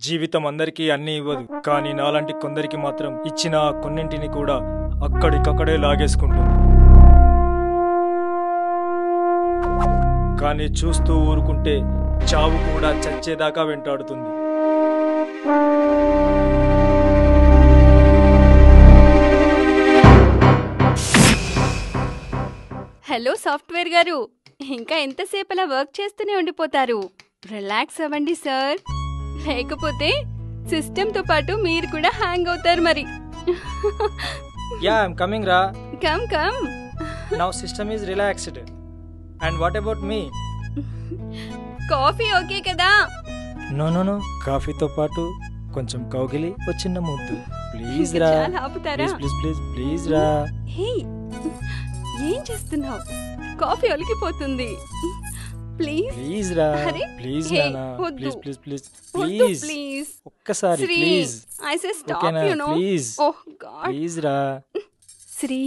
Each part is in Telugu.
జీవితం అందరికీ అన్నీ ఇవ్వదు, కానీ నాలాంటి కొందరికి మాత్రం ఇచ్చిన ఆ కొన్నింటిని కూడా అక్కడికక్కడే లాగేసుకుంటుంది. కానీ చూస్తూ ఊరుకుంటే చావు కూడా చచ్చేదాకా వెంటాడుతుంది. హలో సాఫ్ట్వేర్ గారు, ఇంకా ఎంతసేపు అలా వర్క్ చేస్తూనే ఉండిపోతారు? రిలాక్స్ అవ్వండి సార్, లేకపోతే సిస్టంతో పాటు మీరు కూడా హ్యాంగ్ అవుతారు మరి. యా ఐమ్ కమింగ్ రా. Come come. Now system is relaxed. And what about me? Coffee okay కదా? నో నో నో, కాఫీతో పాటు కొంచెం కౌగిలి, ఓ చిన్న ముద్దు ప్లీజ్ రా. చాలా ఆపుతారా? ప్లీజ్ ప్లీజ్ ప్లీజ్ రా. హే, ఏం చేస్తున్నావు? కాఫీ ఒలికిపోతుంది. ప్లీజ్ ప్లీజ్ రా. అరే, ప్లీజ్ హే, నానా, వద్దు. ప్లీజ్ ప్లీజ్ ప్లీజ్ వద్దు, ప్లీజ్ ప్లీజ్. ఒక్కసారి Sri, please. I say stop, ఓకేనా? you know. Please Oh God. Please రా. శ్రీ,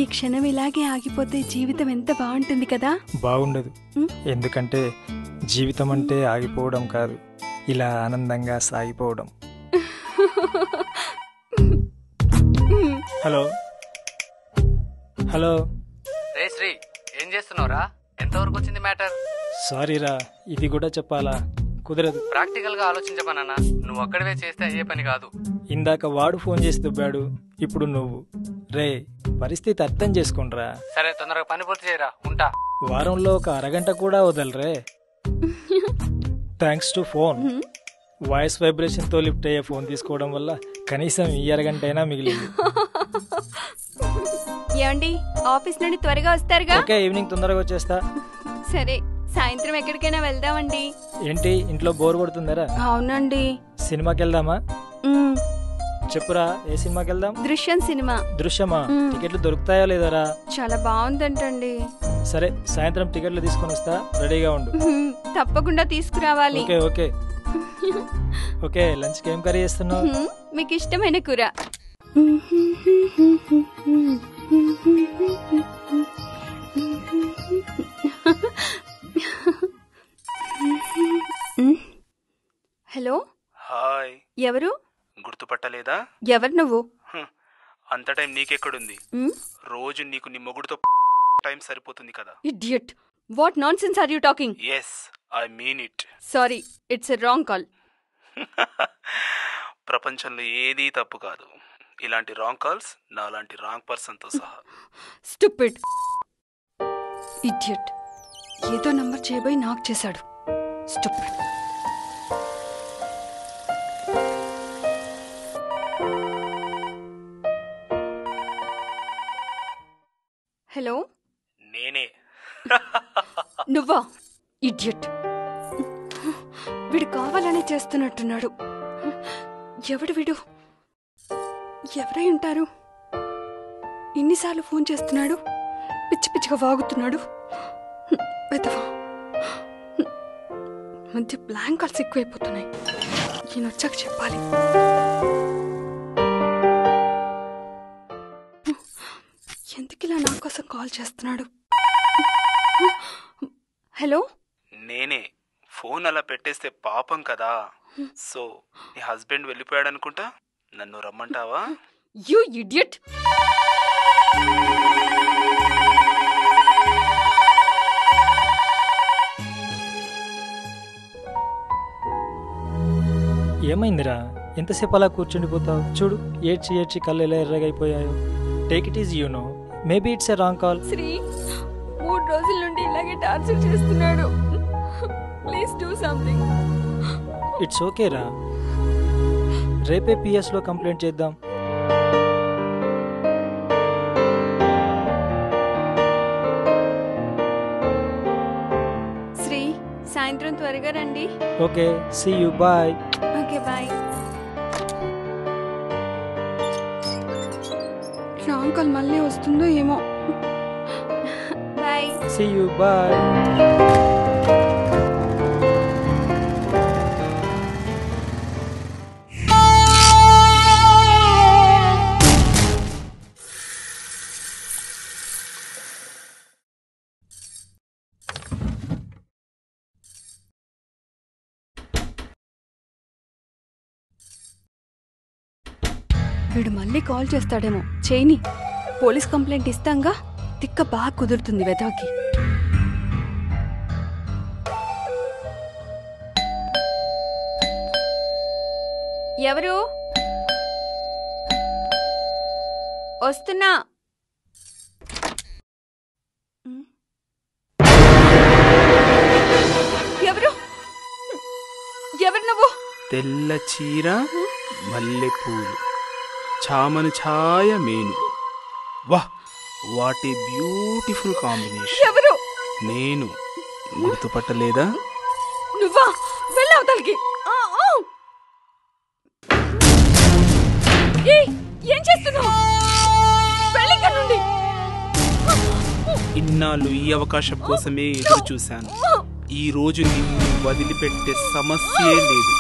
ఈ క్షణం ఇలాగే ఆగిపోతే జీవితం ఎంత బాగుంటుంది కదా? బాగుండదు. ఎందుకంటే జీవితం అంటే ఆగిపోవడం కాదు, ఇలా ఆనందంగా సాగిపోవడం. Hello hello. రే శ్రీ, ఏం చేస్తున్నావురా? ఎంతవరకు వచ్చింది మ్యాటర్? సారీ రా, ఇది కూడా చెప్పాలా? కుదరదు. ప్రాక్టికల్ గా ఆలోచించమన్నా, నువ్వు ఒక్కడివే చేస్తే అయ్యే పని కాదు. ఇందాక వాడు ఫోన్ చేసి దుబ్బాడు, ఇప్పుడు నువ్వు. రే, పరిస్థితి అర్థం చేసుకోండిరా. సరే, తొందరగా పని పూర్తి చేయరా, ఉంటా. వారంలో ఒక అరగంట కూడా వదలరే. Thanks to phone. Voice vibration తో లిఫ్ట్ అయ్యే ఫోన్ తీసుకోవడం వల్ల కనీసం ఈ అరగంట అయినా మిగిలింది. ఏమండి, ఆఫీస్ నుండి త్వరగా వస్తారుగా? ఓకే, ఈవినింగ్ తొందరగా వచ్చేస్తా. సరే, సాయంత్రం ఎక్కడికైనా వెళ్దామండి. ఏంటి, ఇంట్లో బోర్ కొడుతుందరా? అవునండి. సినిమాకి వెళ్దామా? మ్మ్. చెప్పురా, ఏ సినిమాకి వెళ్దాం? దృశ్యం సినిమా. దృశ్యమా? టికెట్లు దొరుకుతాయా లేదరా? చాలా బాగుందంటండి. సరే, సాయంత్రం టికెట్లు తీసుకొని వస్తా, రెడీగా ఉండు. తప్పకుండా తీసుకురావాలి. Okay okay okay. లంచ్ కి ఏం కర్రీ చేస్తున్నావు? మీకు ఇష్టమైన కూర. Hello, hi. ఎవరు? గుర్తుపట్టలేదా? ఎవరు నువ్వు? అంత టైం నీకెక్కడుంది? రోజు నీకు నీ మొగుడుతో టైం సరిపోతుంది కదా. Idiot, what nonsense are you talking? Yes, I mean it. Sorry, it's a wrong call. ప్రపంచంలో ఏదీ తప్పు కాదు. ఇలాంటి రాంగ్ కాల్స్ నాలాంటి రాంగ్ పర్సన్తో సహా. స్టూపిడ్ ఇడియట్, ఏదో నంబర్ చేయబోయి నాకు చేశాడు. స్టూపిడ్. హలో, నేనే. నువ్వా? ఇడియట్, వీడు కావాలనే చేస్తున్నట్టున్నాడు. ఎవడు వీడు? ఎవరై ఉంటారు? ఎన్నిసార్లు ఫోన్ చేస్తున్నాడు? పిచ్చి పిచ్చిగా వాగుతున్నాడు. వెతవా, మధ్య బ్లాంక్ కాల్స్ ఎక్కువైపోతున్నాయి. ఈయన వచ్చాక చెప్పాలి. ఎందుకు ఇలా నా కోసం కాల్ చేస్తున్నాడు? హలో, నేనే. ఫోన్ అలా పెట్టేస్తే పాపం కదా. సో నీ హస్బెండ్ వెళ్ళిపోయాడు అనుకుంటా, నన్ను రమ్మంటావా? You idiot. ఏమైందిరా, ఎంతసేపు అలా కూర్చుండిపోతావు? చూడు, ఏడ్చి ఏడ్చి కళ్ళు ఎలా ఎర్రగైపోయాయో. Take it easy, you know, maybe it's a wrong call. Sri, 3 రోజుల నుండి ఇలాగే టార్చర్ చేస్తున్నాడు. Please do something. It's okay రా, రేపే పిఎస్లో కంప్లైంట్ చేద్దాం. శ్రీ, సాయంత్రం త్వరగా రండి. Okay, see you, bye. Okay, bye. Wrong call మళ్ళీ వస్తుందో ఏమో. బాయ్. See you, bye. వీడు మళ్ళీ కాల్ చేస్తాడేమో, చేయని. పోలీస్ కంప్లైంట్ ఇస్తాంగా, తిక్క బాగా కుదురుతుంది వెదవకి. ఎవరు? వస్తున్నా. ఎవరు? ఎవరు నువ్వు? తెల్ల చీర, మల్లెపూలు, చామన ఛాయ మేను. వాహ్, వాట్ ఏ బ్యూటిఫుల్ కాంబినేషన్. ఎవరు? నేను. గుర్తుపట్టలేదా? నువ్వా? వెళ్ళవతలకి. ఏం చేస్తున్నావు? నుండి ఇన్నాళ్ళు ఈ అవకాశం కోసమే ఎదురు చూశాను. ఈ రోజు నిన్ను వదిలిపెట్టే సమస్యే లేదు.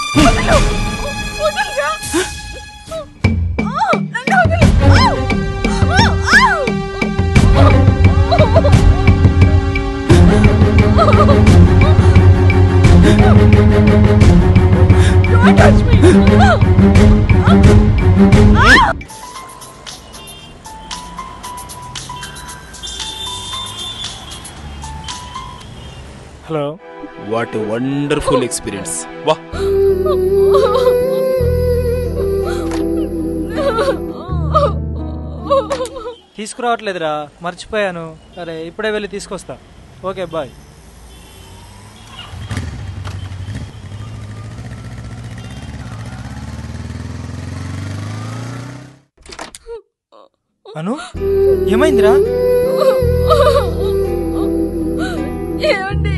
Hello. What a wonderful experience. వా, తీసుకురావట్లేదురా, మర్చిపోయాను. సరే ఇప్పుడే వెళ్ళి తీసుకొస్తా. Okay bye. అను, ఏమైందిరా? ఏమండి?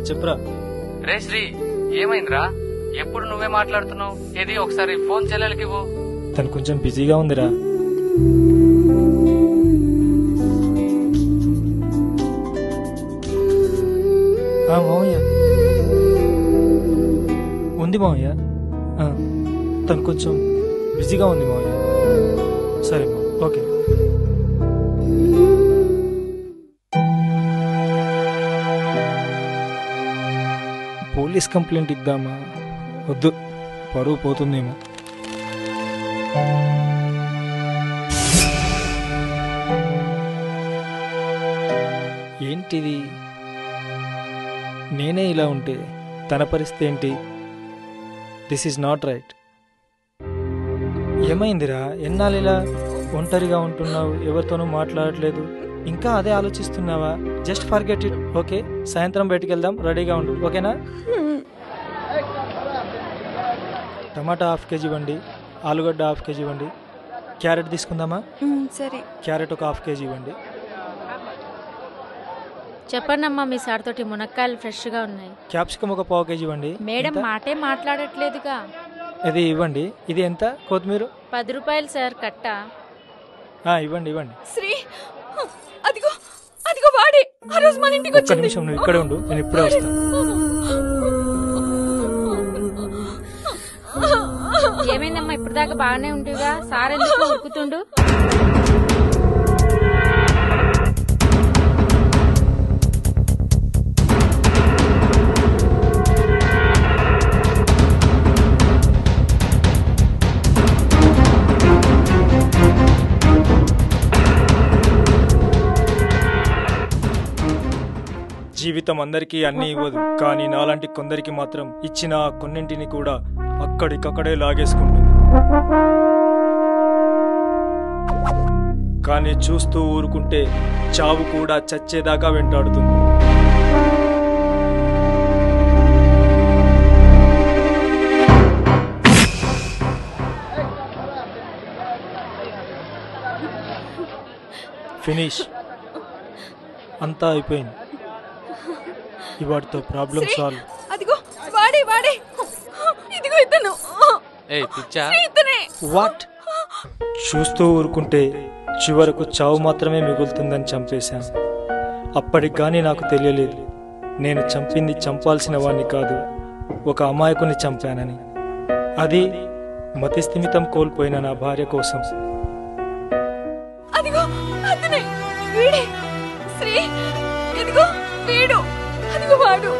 చెప్పురా. రే శ్రీ, ఏమైందిరా? ఎప్పుడు నువ్వే మాట్లాడుతున్నావు? ఏది ఒకసారి ఫోన్ చెల్లెలకి ఇవ్వు. తను కొంచెం బిజీగా ఉందిరా. మామయ్య ఉంది మామయ్య. తను కొంచెం బిజీగా ఉంది మామయ్య. సరే మా, ఓకే. Police complaint ఇద్దామా? వద్దు, పరువు పోతుందేమో. ఏంటిది? నేనే ఇలా ఉంటే తన పరిస్థితి ఏంటి? This is not right. ఏమైందిరా? ఎన్నాళ్ళు ఇలా ఒంటరిగా ఉంటున్నావు? ఎవరితోనూ మాట్లాడట్లేదు? ఇంకా అదే ఆలోచిస్తున్నావా? Just forget it. ఓకే, సాయంత్రం బయటికి వెళ్దాం, రెడీగా ఉండు. ఓకేనా? టమాటా హాఫ్ కేజీ ఇవ్వండి, ఆలుగడ్డ హాఫ్ కేజీ ఇవ్వండి. క్యారెట్ తీసుకుందామా? సరే. క్యారెట్ ఒక హాఫ్ కేజీ ఇవ్వండి. చెప్పండమ్మా, మీ సార్ తోటి మునక్కాయలు ఫ్రెష్గా ఉన్నాయి. క్యాప్సికమ్ ఒక పావు కేజీ ఇవ్వండి. మేడం మాటే మాట్లాడట్లేదుగా. ఇది ఇవ్వండి. ఇది ఎంత? కొత్తిమీర 10 రూపాయలు సార్, కట్ట. ఇవ్వండి ఇవ్వండి. శ్రీ, అదిగో అదిగో వాడే ఆ రోజు మన ఇంటికి ఒక్క నిమిషం, నువ్వు ఇక్కడే ఉండు, నేను ఇప్పుడే వస్తాను. ఏమైందమ్మా? ఇప్పుడు దాకా బాగానే ఉంటుందిగా, సార్ ఎందుకు ఉరుకుతుండు? జీవితం అందరికీ అన్నీ ఇవ్వదు, కానీ నాలాంటి కొందరికి మాత్రం ఇచ్చిన ఆ కొన్నింటిని కూడా అక్కడికక్కడే లాగేసుకుంటుంది. కానీ చూస్తూ ఊరుకుంటే చావు కూడా చచ్చేదాకా వెంటాడుతుంది. ఫినిష్, అంతా అయిపోయింది. ఇవాటితో ప్రాబ్లం సాల్వ్. అదిగో వాడే వాడే, ఇదిగో ఇతను. వాట్? చూస్తూ ఊరుకుంటే చివరకు చావు మాత్రమే మిగులుతుందని చంపేశాను. అప్పటికి కానీ నాకు తెలియలేదు నేను చంపింది చంపాల్సిన వాణ్ణి కాదు, ఒక అమాయకుని చంపానని. అది మతిస్థిమితం కోల్పోయిన నా భార్య కోసం. అదిగో అతనే, వీడే శ్రీ, ఇదిగో వీడు, అదిగో వాడు.